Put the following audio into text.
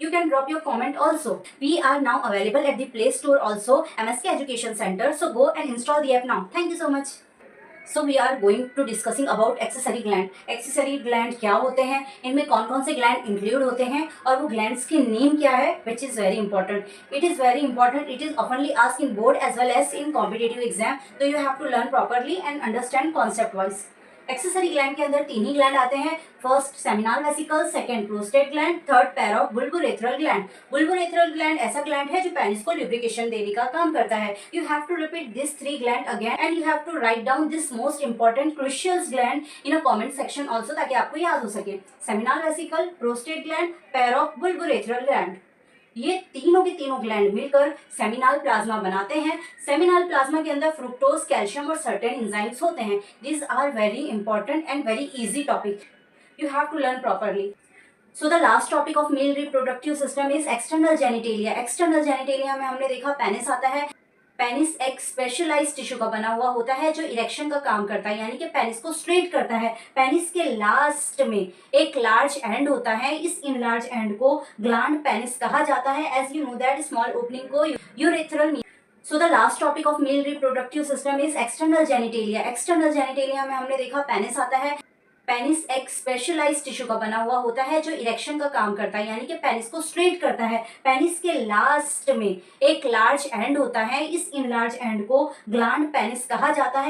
You can drop your comment also. We are now available at the Play Store also, MSK Education Center. So go and install the app now. Thank you so much. So we are going to discussing about accessory gland. Accessory gland क्या होते हैं, इनमें कौन कौन से gland include होते हैं और वो ग्लैंड्स की नेम क्या है, which is very important. It is very important. It is oftenly asked in board as well as in competitive exam. So you have to learn properly and understand concept wise. Accessory gland के अंदर तीन ही gland आते हैं. First seminal vesicle, second prostate gland, third pair of bulbourethral gland. Bulbourethral gland ऐसा gland है जो penis को लुब्रिकेशन देने का काम करता है. You have to repeat this three gland again and you have to write down this most important crucial gland in a comment section also, ताकि आपको याद हो सके. Seminal vesicle, prostate gland, pair of bulbourethral gland, ये तीनों के तीनों gland मिलकर सेमिनल प्लाज्मा बनाते हैं. सेमिनल प्लाज्मा के अंदर फ्रुक्टोज, कैल्शियम और सर्टेन एंजाइम्स होते हैं. This are very important and very easy topic. You have to learn properly. So the last topic of male reproductive system is external genitalia. External genitalia में हमने देखा penis आता है. Penis एक specialised tissue का बना हुआ होता है जो इरेक्शन का काम करता है, यानी कि पेनिस को स्ट्रेट करता है. पेनिस के लास्ट में एक लार्ज एंड होता है. इस इनलार्ज एंड को ग्लैंड पेनिस कहा जाता है. As you know that small opening को urethral. So the last topic of male reproductive system is external genitalia. External genitalia में हमने देखा पेनिस आता है. पेनिस एक स्पेशलाइज्ड टिश्यू का बना हुआ होता है जो इरेक्शन का काम करता है, यानी कि पेनिस को स्ट्रेट करता है. पेनिस के लास्ट में एक लार्ज एंड होता है. इस इनलार्ज एंड को ग्लैंड पेनिस कहा जाता है.